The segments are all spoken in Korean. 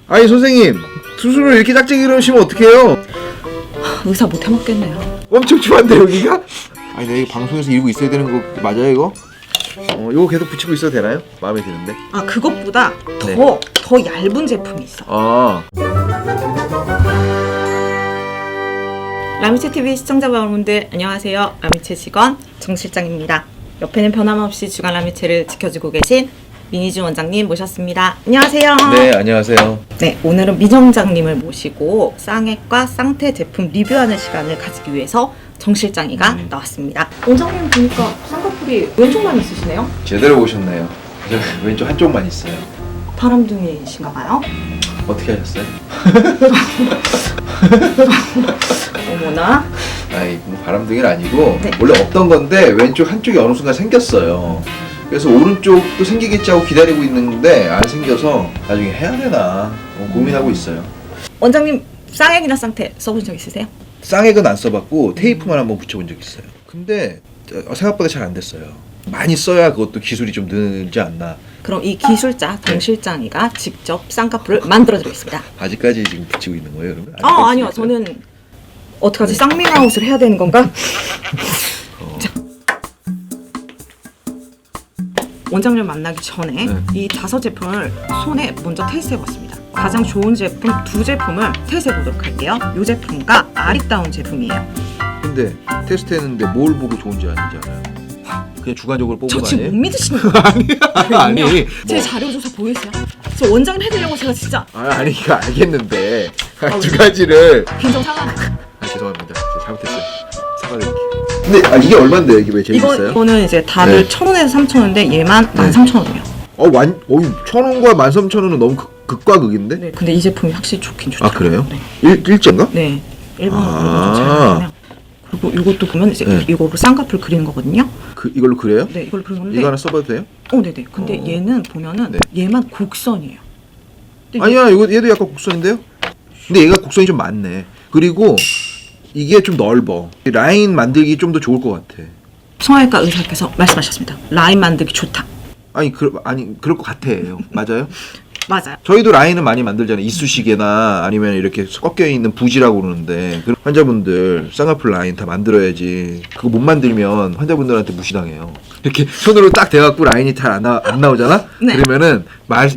아니 선생님, 수술을 이렇게 짝짝이 이러시면 어떡해요? 의사 못 해먹겠네요. 엄청 추한데 여기가? 아니 내가 이거 방송에서 이러고 있어야 되는 거 맞아요 이거? 이거 계속 붙이고 있어도 되나요? 마음에 드는데. 아, 그것보다 네. 더 얇은 제품이 있어. 아, 라미체 TV 시청자 여러분들 안녕하세요. 라미체 직원 정 실장입니다. 옆에는 변함없이 주간 라미체를 지켜주고 계신 민희준 원장님 모셨습니다. 안녕하세요. 네 안녕하세요. 네, 오늘은 민 원장님을 모시고 쌍액과 쌍태 제품 리뷰하는 시간을 가지기 위해서 정 실장이가 나왔습니다. 원장님 보니까 쌍꺼풀이 왼쪽만 있으시네요? 제대로 보셨네요. 저 왼쪽 한쪽만 있어요. 바람둥이신가 봐요? 어떻게 하셨어요? 어머나. 아이 뭐 바람둥이는 아니고 네. 원래 없던 건데 왼쪽 한쪽이 어느 순간 생겼어요. 그래서 오른쪽도 생기겠지 하고 기다리고 있는데 안 생겨서 나중에 해야 되나 고민하고 있어요. 원장님 쌍액이나 쌍태 써본 적 있으세요? 쌍액은 안 써봤고 테이프만 한번 붙여본 적 있어요. 근데 생각보다 잘 안 됐어요. 많이 써야 그것도 기술이 좀 늘지 않나. 그럼 이 기술자 정 실장이가 직접 쌍꺼풀을 만들어드리겠습니다. 아직까지 지금 붙이고 있는 거예요, 그러면? 아니요, 저는 어떡하지? 쌍밍아웃을 해야 되는 건가? 자. 원장님 만나기 전에 네. 이 5 제품을 손에 먼저 테스트해봤습니다. 가장 좋은 제품 2 제품을 테스트해보도록 할게요. 이 제품과 아리따운 제품이에요. 근데 테스트했는데 뭘 보고 좋은지 아니지 않아요? 그냥 주관적으로 뽑은 저 거 지금 아니에요? 못 믿으시는 거예요? 아니 제 자료조사 보이세요? 저 원장님 해드리려고 제가 진짜 아니 이거 알겠는데 두 가지를 빈정 상하. 죄송합니다. 제가 잘못했어요. 사과드릴게요. 근데 이게 얼마인데요? 이게 왜 제일 비싸요? 이거는 이제 다들 네. 1,000원에서 3,000원인데 얘만 13,000원이에요. 1,000원과 13,000원은 너무 극과 극인데? 네, 근데 이 제품이 확실히 좋긴 좋죠. 아 그래요? 네. 일제인가? 네. 일본어로 아. 잘 나오면. 그리고 이것도 보면 이제 네. 이거로 쌍꺼풀 그리는 거거든요. 이걸로 그래요? 네, 이걸 그리는 건데. 이거 하나 써봐도 돼요? 네네. 근데 얘는 보면은 네. 얘만 곡선이에요. 근데 아니야, 얘도 약간 곡선인데요? 근데 얘가 곡선이 좀 많네. 그리고 이게 좀 넓어. 라인 만들기 좀 더 좋을 것 같아. 성형외과 의사께서 말씀하셨습니다. 라인 만들기 좋다. 그럴 것 같아요. 맞아요? 맞아요. 저희도 라인은 많이 만들잖아요. 이쑤시개나 아니면 이렇게 꺾여 있는 부지라고 그러는데 그 환자분들 쌍꺼풀 라인 다 만들어야지. 그거 못 만들면 환자분들한테 무시당해요. 이렇게 손으로 딱 대갖고 라인이 잘 안 나오잖아. 네. 그러면은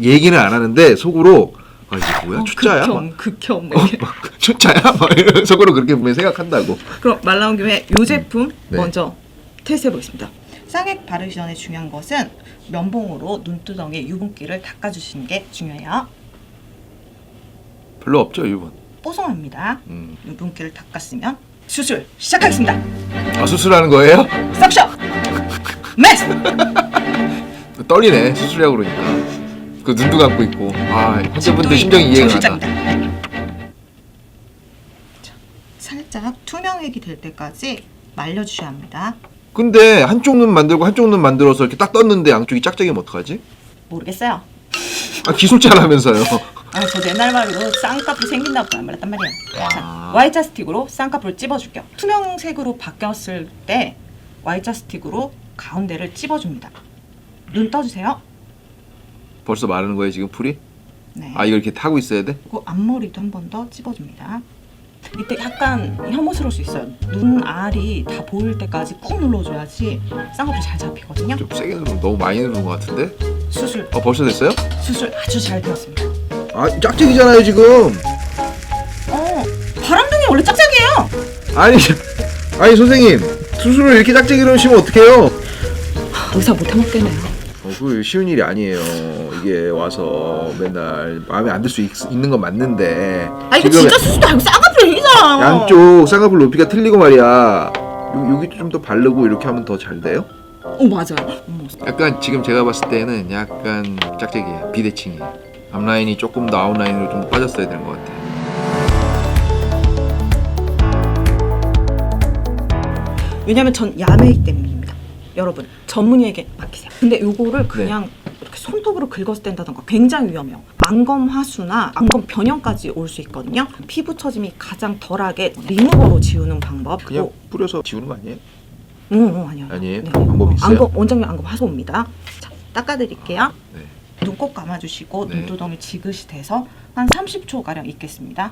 얘기는 안 하는데 속으로 이게 뭐야 초짜야? 극혐. 초짜야? 막 이런 속으로 그렇게 분명히 생각한다고. 그럼 말 나온 김에 이 제품 네. 먼저 테스트해 보겠습니다. 쌍액 바르기 전에 중요한 것은 면봉으로 눈두덩이 유분기를 닦아주시는 게 중요해요. 별로 없죠 유분. 뽀송합니다. 유분기를 닦았으면 수술 시작하겠습니다. 수술하는 거예요? 썩셔! 메스! 떨리네 수술이라고 그러니까. 그 눈도 감고 있고. 환자분들 심정이 이해가 안 가. 살짝 투명액이 될 때까지 말려주셔야 합니다. 근데 한쪽 눈 만들고 한쪽 눈 만들어서 이렇게 딱 떴는데 양쪽이 짝짝이면 어떡하지? 모르겠어요. 기술자라면서요. 저 옛날 말로 쌍꺼풀 생긴다고 안 말했단 말이에요. 자, Y자 스틱으로 쌍꺼풀을 찝어줄게요. 투명색으로 바뀌었을 때 Y자 스틱으로 가운데를 찝어줍니다. 눈 떠주세요. 벌써 마르는 거예요 지금 풀이? 네. 이거 이렇게 타고 있어야 돼? 그리고 앞머리도 한 번 더 찝어줍니다. 이때 약간 혐오스러울 수 있어요. 눈알이 다 보일 때까지 꾹 눌러줘야지 쌍꺼풀이 잘 잡히거든요. 좀 세게 누르면 너무 많이 누르는 것 같은데? 수술 벌써 됐어요? 아주 잘 되었습니다. 짝짝이잖아요 지금. 바람둥이 원래 짝짝이에요. 아니 선생님 수술을 이렇게 짝짝이 이러시면 어떡해요? 의사 못 해먹겠네요. 그 쉬운 일이 아니에요. 이게 와서 맨날 마음에 안 들 수 있는 건 맞는데 이거 진짜 수술도 아니고 쌍꺼풀 얘기잖아. 양쪽 쌍꺼풀 높이가 틀리고 말이야. 여기 좀 더 바르고 이렇게 하면 더 잘 돼요? 맞아요. 약간 지금 제가 봤을 때는 약간 짝짝이에요. 비대칭이에요. 앞라인이 조금 더 아웃라인으로 좀 빠졌어야 되는 것 같아요. 왜냐면 전 야매이기 때문입니다. 여러분 전문의에게 맡기세요. 근데 요거를 그냥 이렇게 손톱으로 긁어서 뗀다던가 굉장히 위험해요. 안검 하수나 안검 변형까지 올 수 있거든요. 피부 처짐이 가장 덜하게 리무버로 지우는 방법. 그냥 뿌려서 지우는 거 아니에요? 아니요. 아니에요? 방법이 있어요? 원장님 안검 하수옵니다. 자, 닦아드릴게요. 네. 눈 꼭 감아주시고 네. 눈두덩이 지그시 돼서 한 30초 가량 있겠습니다.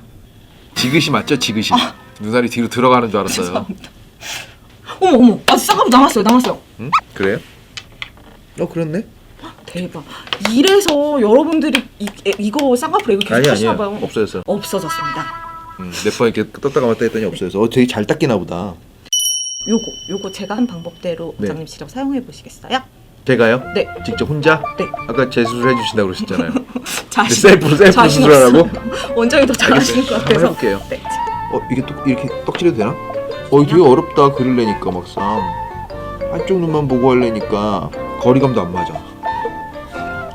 지그시 맞죠? 지그시. 눈알이 뒤로 들어가는 줄 알았어요. 죄송합니다. 어머, 아 쌍꺼풀 남았어요. 응? 그래요? 그렇네. 대박. 이래서 여러분들이 이거 쌍꺼풀 이거 계속 하시나 봐요. 없어졌어. 없어졌습니다. 몇 번 이렇게 떴다 감았다 했더니 없어져서 되게 잘 닦이나 보다. 요거 제가 한 방법대로 네. 원장님 직접 사용해 보시겠어요? 제가요? 네. 직접 혼자? 네. 아까 제 수술 해주신다고 그러셨잖아요. 자신 셀프 자신 수술하라고? 없어요. 원장이 더 잘하시는 것 한번 같아서. 해볼게요. 네. 이게 또 이렇게 떡칠해도 되나? 이거 되게 어렵다 그리려니까 막상 한쪽 눈만 보고 하려니까 거리감도 안 맞아.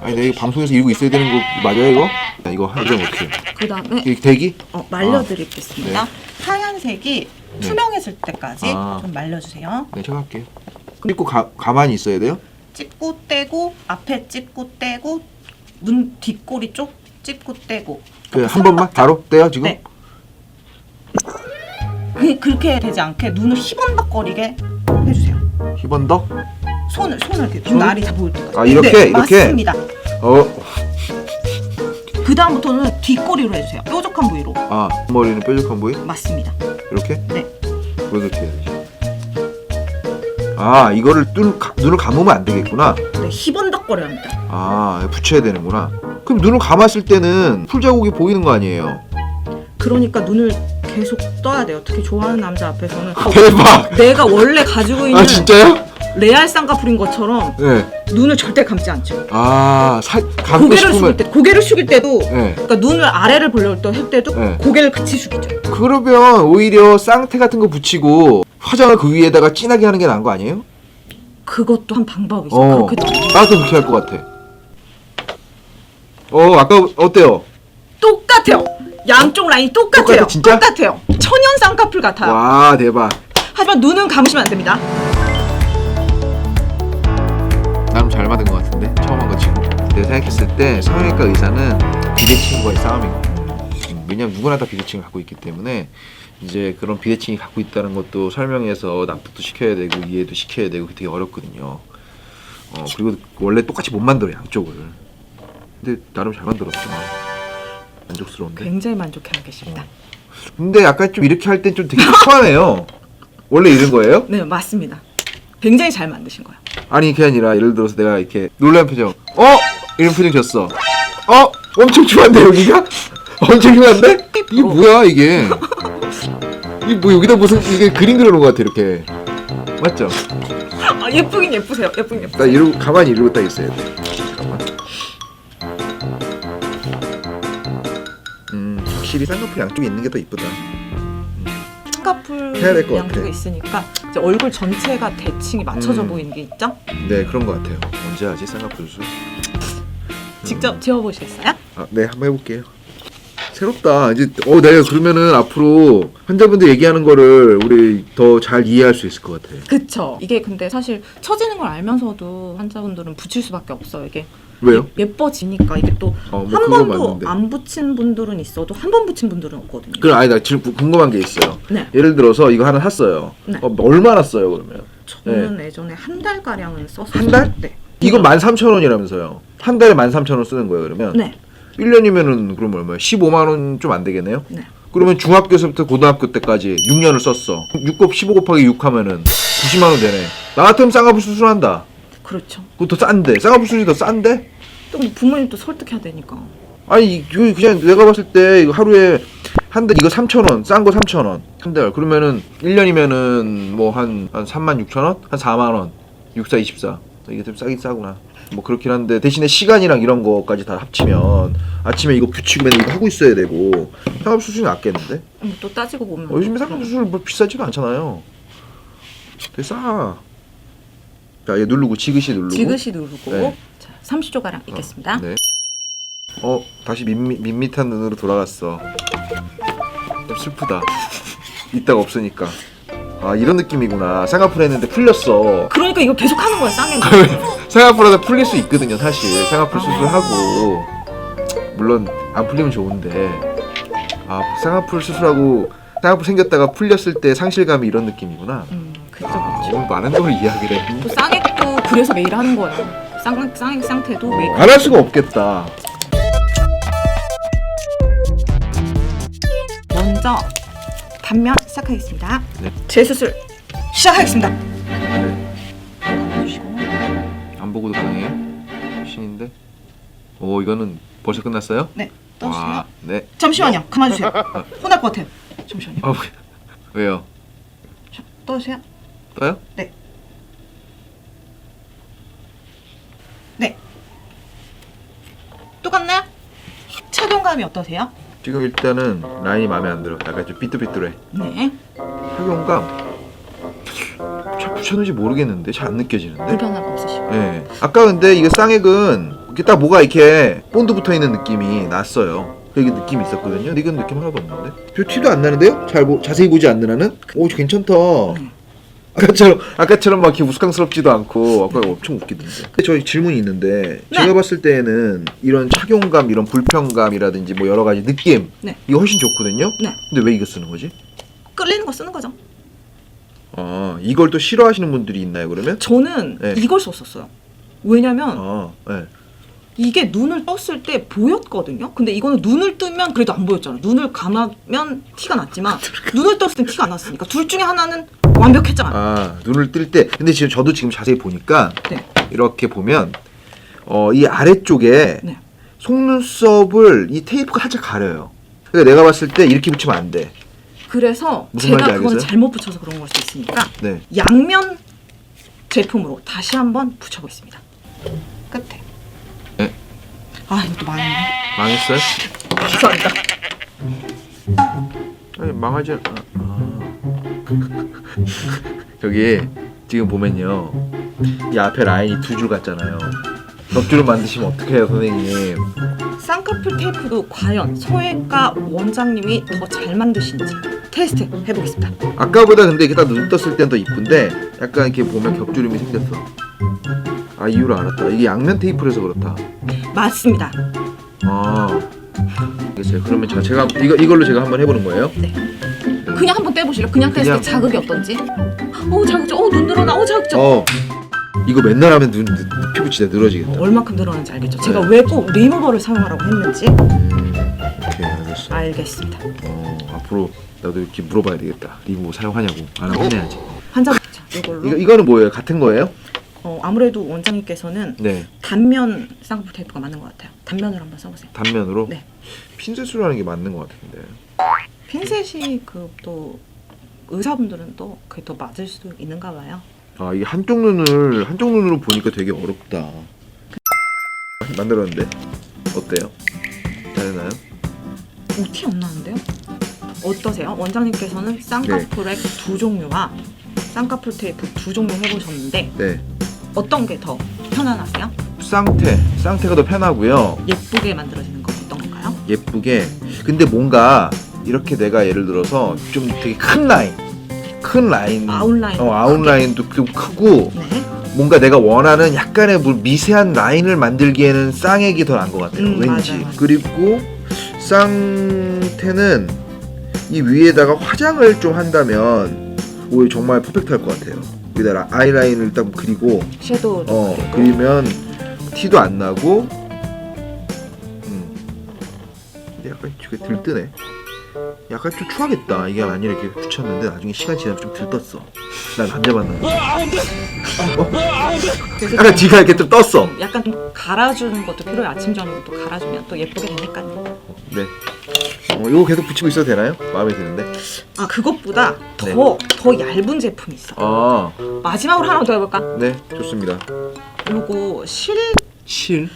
아니 내가 이거 방송에서 이러고 있어야 되는 거 맞아요 이거? 이거 하려면 어떻게 해요? 그 다음에 이게 대기? 말려드리겠습니다. 네. 하얀색이 투명해질 때까지 아. 좀 말려주세요. 네 제가 할게요. 그리고 가만히 있어야 돼요? 찝고 떼고 앞에 찝고 떼고 눈 뒷꼬리 쪽 찝고 떼고. 한 번만 바로 떼요 지금? 네. 그렇게 되지 않게 눈을 희번덕거리게 해주세요. 희번덕? 손을 이렇게 눈 알이 다 보일 때까지. 아, 이렇게? 네, 이렇게? 맞습니다. 그 다음부터는 뒷꼬리로 해주세요. 뾰족한 부위로. 머리는 뾰족한 부위? 맞습니다. 이렇게? 네. 왜 그렇게 해야 되지? 이거를 눈을 감으면 안 되겠구나. 네, 희번덕거려야 합니다. 붙여야 되는구나. 그럼 눈을 감았을 때는 풀자국이 보이는 거 아니에요? 그러니까 눈을 계속 떠야 돼요. 특히 좋아하는 남자 앞에서는 대박! 내가 원래 가지고 있는 진짜요? 레알 쌍꺼풀인 것처럼 네. 눈을 절대 감지 않죠. 감고 고개를 싶으면 숙일 때, 고개를 숙일 때도 네. 그러니까 눈을 아래를 보려고 할 때도 네. 고개를 같이 숙이죠. 그러면 오히려 쌍태 같은 거 붙이고 화장을 그 위에다가 진하게 하는 게 나은 거 아니에요? 그것도 한 방법이죠. 그렇게 나도 그렇게 할 것 같아. 아까 어때요? 똑같아요. 양쪽 라인이 똑같아요. 똑같아, 진짜? 똑같아요. 천연 쌍꺼풀 같아요. 와 대박. 하지만 눈은 감으시면 안 됩니다. 나름 잘 맞은 것 같은데 처음 한 거 치고. 내가 생각했을 때 성형외과 의사는 비대칭과의 싸움이거든. 왜냐면 누구나 다 비대칭을 갖고 있기 때문에 이제 그런 비대칭이 갖고 있다는 것도 설명해서 납득도 시켜야 되고 이해도 시켜야 되고 되게 어렵거든요. 그리고 원래 똑같이 못 만들어 양쪽을. 근데 나름 잘 만들었죠. 만족스러운데. 굉장히 만족해하고 계십니다. 근데 약간 좀 이렇게 할 땐 좀 되게 초안해요. 원래 이런 거예요? 네, 맞습니다. 굉장히 잘 만드신 거예요. 아니 그게 아니라 예를 들어서 내가 이렇게 놀란 표정 이런 표정 줬어. 엄청 좋아한데 여기가? 엄청 좋아한데? 이게 뭐야 이게? 이게 뭐 여기다 무슨 이게 그림 그려놓은 것 같아 이렇게. 맞죠? 예쁘긴 예쁘세요. 나 이러고 가만히 이러고 딱 있어야 돼. 잠깐만. 확실히 쌍꺼풀 양쪽에 있는 게 더 이쁘다. 쌍꺼풀 해야 될것 같아. 양쪽에 있으니까 이제 얼굴 전체가 대칭이 맞춰져 보이는 게 있죠? 네 그런 것 같아요. 언제 하지 쌍꺼풀 수술? 직접 지어보시겠어요? 네 한번 해볼게요. 새롭다. 이제 내가 그러면은 앞으로 환자분들 얘기하는 거를 우리 더 잘 이해할 수 있을 것 같아. 그쵸. 이게 근데 사실 처지는 걸 알면서도 환자분들은 붙일 수밖에 없어요. 이게 왜요? 예뻐지니까 이게 또 한 그거 번도 맞는데. 안 붙인 분들은 있어도 한 번 붙인 분들은 없거든요. 그럼 나 지금 궁금한 게 있어요. 네. 예를 들어서 이거 하나 샀어요. 네. 얼마나 써요 그러면? 저는 예전에 한 달 가량은 썼어요. 한 달? 네. 이거 13,000원이라면서요. 한 달에 13,000원 쓰는 거예요 그러면? 네. 1년이면은 그럼 얼마예요? 15만 원 좀 안 되겠네요? 네. 그러면 중학교에서부터 고등학교 때까지 6년을 썼어. 15 곱하기 6 하면은 90만 원 되네. 나 같으면 쌍꺼풀 수술한다. 그렇죠. 그거 더 싼데. 쌍꺼풀 수술이 더 싼데? 또 부모님도 설득해야 되니까. 아니 이거 그냥 내가 봤을 때 이거 하루에 한 달 이거 3,000원 싼 거 3,000원 한 달 그러면은 1년이면은 뭐 한 36,000원? 한 4만 원 64, 24 이게 좀 싸긴 싸구나 뭐 그렇긴 한데 대신에 시간이랑 이런 거까지 다 합치면 아침에 이거 붙이고 맨날 이거 하고 있어야 되고 쌍꺼풀 수술이 낫겠는데? 또 따지고 보면 요즘에 쌍꺼풀 수술 뭐 비싸지도 않잖아요. 되게 싸. 자, 얘 누르고 지그시 누르고 지그시 누르고 네. 자, 30초 가량 있겠습니다. 네. 다시 밋밋한 눈으로 돌아갔어. 좀 슬프다. 이따가 없으니까. 이런 느낌이구나. 쌍꺼풀 했는데 풀렸어. 그러니까 이거 계속 하는 거야, 쌍꺼풀. 쌍꺼풀 하다 풀릴 수 있거든요, 사실. 쌍꺼풀 수술하고. 물론 안 풀리면 좋은데. 쌍꺼풀 수술하고 쌍꺼풀 생겼다가 풀렸을 때 상실감이 이런 느낌이구나. 그쵸. 오늘 많은 걸 이야기를 해. 또 쌍액도 그래서 매일 하는 거예요. 상태도 메이크업 안 할 수가 없겠다. 먼저 단면 시작하겠습니다. 네. 재수술 시작하겠습니다. 네. 해주시고 안 보고도 가능해요? 신인데. 오, 이거는 벌써 끝났어요? 네 떠주세요. 와, 네. 잠시만요. 그만 주세요. 혼날 것 같아요. 잠시만요. 아, 왜요? 자, 떠주세요. 떠요? 네. 네. 똑같나요? 착용감이 어떠세요? 지금 일단은 라인이 마음에 안 들어. 약간 좀 삐뚤삐뚤해. 네. 착용감 잘 붙였는지 모르겠는데 잘 안 느껴지는데. 불편함 없으시고. 예. 아까 근데 이거 쌍액은 이렇게 딱 뭐가 이렇게 본드 붙어 있는 느낌이 났어요. 그게 느낌이 있었거든요. 근데 이건 느낌 하나도 없는데. 별 티도 안 나는데요? 자세히 보지 않는 한은? 오, 괜찮다. 아까처럼 막 이렇게 우스꽝스럽지도 않고 아까 엄청 웃기던데. 근데 저희 질문이 있는데 네. 제가 봤을 때는 이런 착용감, 이런 불편감이라든지 뭐 여러 가지 느낌 네. 이거 훨씬 좋거든요. 네. 근데 왜 이거 쓰는 거지? 끌리는 거 쓰는 거죠. 아, 이걸 또 싫어하시는 분들이 있나요, 그러면? 저는 네. 이걸 썼었어요. 왜냐면 아, 네. 이게 눈을 떴을 때 보였거든요. 근데 이거는 눈을 뜨면 그래도 안 보였잖아요. 눈을 감으면 티가 났지만 눈을 떴을 땐 티가 안 났으니까 둘 중에 하나는 완벽했잖아요. 아, 눈을 뜰 때. 근데 지금 저도 지금 자세히 보니까 네. 이렇게 보면 이 아래쪽에 네. 속눈썹을 이 테이프가 살짝 가려요. 그러니까 내가 봤을 때 이렇게 붙이면 안 돼. 그래서 무슨 제가 말인지 그거는 알겠어요? 잘못 붙여서 그런 걸 수 있으니까 네. 양면 제품으로 다시 한번 붙여보겠습니다. 끝에. 네. 아 이것도 망했네. 망했어요? 죄송합니다. 아니, 망하지 않... 여기 지금 보면요. 이 앞에 라인이 두 줄 같잖아요. 넉줄을 만드시면 어떡해요, 선생님? 쌍꺼풀 테이프도 과연 소외과 원장님이 더 잘 만드신지 테스트 해보겠습니다. 아까보다 근데 이게 딱 눈 떴을 땐 더 이쁜데 약간 이렇게 보면 겹주름이 생겼어. 아, 이유를 알았다. 이게 양면 테이프라서 그렇다. 맞습니다. 아, 알겠어요. 그러면 제가 이걸로 제가 한번 해보는 거예요. 네. 그냥 한번 떼보실래요? 그냥 뗐을 때 자극이 어떤지? 자극죠. 눈 늘어나. 자극죠. 이거 맨날 하면 피부 진짜 늘어지겠다. 얼마큼 늘어나는지 알겠죠? 제가 네. 왜 꼭 리무버를 사용하라고 했는지 오케이, 알겠어. 알겠습니다. 앞으로 나도 이렇게 물어봐야 되겠다. 리무버 사용하냐고. 안 하면 해야지. 환자 자, 이걸로 이거는 뭐예요? 같은 거예요? 아무래도 원장님께서는 네. 단면 쌍꺼풀 테이프가 맞는 것 같아요. 단면으로 한번 써보세요. 단면으로? 네. 핀셋으로 하는 게 맞는 것 같은데. 핀셋이 또 의사분들은 또 그게 더 맞을 수도 있는가 봐요. 아, 이게 한쪽 눈으로 보니까 되게 어렵다. 만들었는데 어때요? 잘했나요? 티 안 나는데요? 어떠세요? 원장님께서는 쌍꺼풀액 두 종류와 쌍꺼풀 테이프 두 종류 해보셨는데 네. 어떤 게 더 편안하세요? 쌍태가 더 편하고요. 예쁘게 만들어지는 건 어떤 건가요? 예쁘게. 근데 뭔가 이렇게 내가 예를 들어서 좀 되게 큰 라인, 아웃라인. 아웃라인도 좀 크고 네. 뭔가 내가 원하는 약간의 미세한 라인을 만들기에는 쌍액이 더 나은 것 같아요. 왠지. 맞아요. 그리고 쌍태는 이 위에다가 화장을 좀 한다면 오히려 정말 퍼펙트할 것 같아요. 여기다 아이라인을 딱 그리고 섀도우도 그리고 그리면 티도 안 나고 근데 약간 되게 들뜨네. 약간 좀 추하겠다. 이게 만약에 이렇게 붙였는데 나중에 시간 지나면 좀 들떴어. 난 안 잡았나? 그래서 약간 뒤가 이렇게 좀 떴어. 약간 좀 갈아주는 것도 필요해요. 아침 저녁으로 또 갈아주면 또 예쁘게 되니까요. 네. 이거 계속 붙이고 있어도 되나요? 마음에 드는데. 그것보다 네. 더 얇은 제품이 있어요. 아, 마지막으로 하나 더 해볼까? 네, 좋습니다. 요거 실.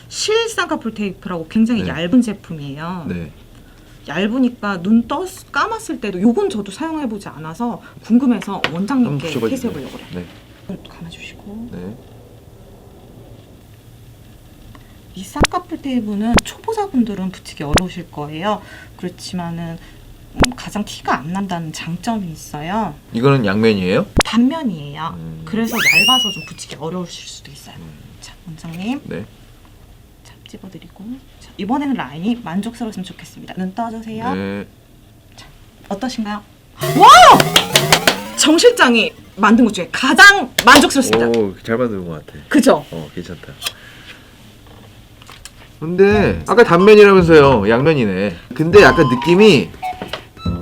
실 쌍꺼풀 테이프라고 굉장히 네. 얇은 제품이에요. 네. 얇으니까 눈 감았을 때도 요건 저도 사용해보지 않아서 궁금해서 한번 원장님께 붙여봐 테스트해보려고 그래요. 네. 또 감아주시고 네. 이 쌍꺼풀 테이프는 초보자분들은 붙이기 어려우실 거예요. 그렇지만은 가장 티가 안 난다는 장점이 있어요. 이거는 양면이에요? 단면이에요. 그래서 얇아서 좀 붙이기 어려우실 수도 있어요. 자, 원장님. 네. 자, 집어드리고. 자, 이번에는 라인이 만족스러웠으면 좋겠습니다. 눈 떠주세요. 네. 어떠신가요? 와! 정 실장이 만든 것 중에 가장 만족스럽습니다. 오, 잘 만든 것 같아. 그죠? 괜찮다. 근데 아까 단면이라면서요. 양면이네. 근데 약간 느낌이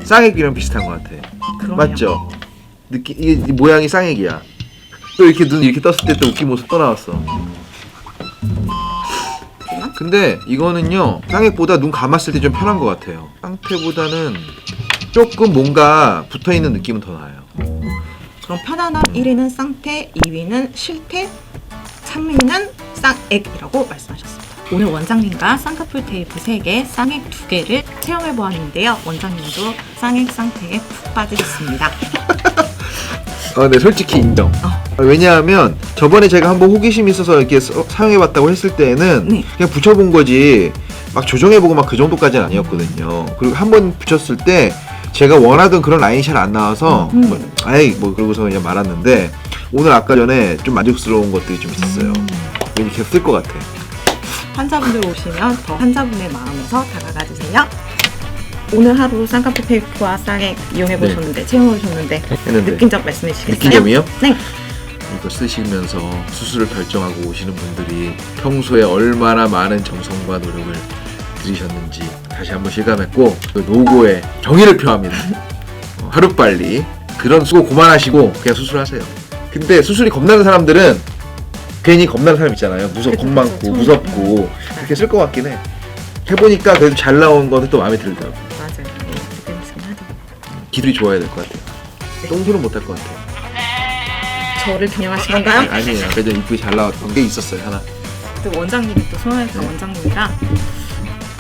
쌍액이랑 비슷한 것 같아. 그러네요. 맞죠? 느낌 이게 모양이 쌍액이야. 또 이렇게 눈 이렇게 떴을 때 또 웃긴 모습 또 나왔어. 근데 이거는요 쌍액보다 눈 감았을 때 좀 편한 것 같아요. 쌍태보다는 조금 뭔가 붙어있는 느낌은 더 나아요. 그럼 편안함 1위는 쌍태, 2위는 실태, 3위는 쌍액이라고 말씀하셨습니다. 오늘 원장님과 쌍꺼풀 테이프 3개, 쌍액 2개를 체험해 보았는데요. 원장님도 쌍액, 쌍태에 푹 빠지셨습니다. 네, 솔직히 인정. 왜냐하면 저번에 제가 한번 호기심이 있어서 이렇게 사용해봤다고 했을 때에는 네. 그냥 붙여본 거지 막 조정해보고 막 그 정도까지는 아니었거든요. 그리고 한번 붙였을 때 제가 원하던 그런 라인이 잘 안 나와서 뭐 그러고서 그냥 말았는데 오늘 아까 전에 좀 만족스러운 것들이 좀 있었어요. 왠지 계속 쓸 것 같아. 환자분들 오시면 더 환자분의 마음에서 다가가 주세요. 오늘 하루 쌍꺼풀 테이프와 쌍액 이용해 보셨는데 체험해 보셨는데 했는데 느낀 점 말씀해 주시겠어요? 느낀 점이요? 네. 이거 쓰시면서 수술을 결정하고 오시는 분들이 평소에 얼마나 많은 정성과 노력을 들이셨는지 다시 한번 실감했고 그 노고에 정의를 표합니다. 하루빨리 그런 수고 그만하시고 그냥 수술하세요. 근데 수술이 겁나는 사람들은 괜히 겁나는 사람 있잖아요. 겁 많고 무섭고 그렇게 쓸 것 같긴 해. 해보니까 그래도 잘 나온 거는 또 마음에 들더라고. 맞아요. 그때 무슨 하죠. 기술이 좋아야 될 것 같아요. 똥소는 못할 것 같아요. 저를 겨냥하신 건가요? 아니에요. 그래도 이쁘게 잘 나왔던 게 있었어요 하나. 또 원장님이 또 소아외과 원장님이랑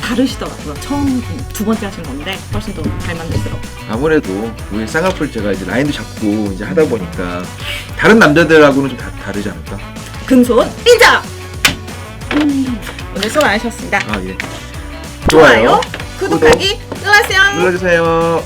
다르시더라고요. 처음 2번째 하신 건데 훨씬 더 잘 만드시더라고요. 아무래도 우리 쌍꺼풀 제가 이제 라인도 잡고 이제 하다 보니까 다른 남자들하고는 좀 다르지 않을까? 금손 인정! 오늘 수고 많으셨습니다. 아 예. 좋아요, 구독하기 눌러주세요. 눌러주세요.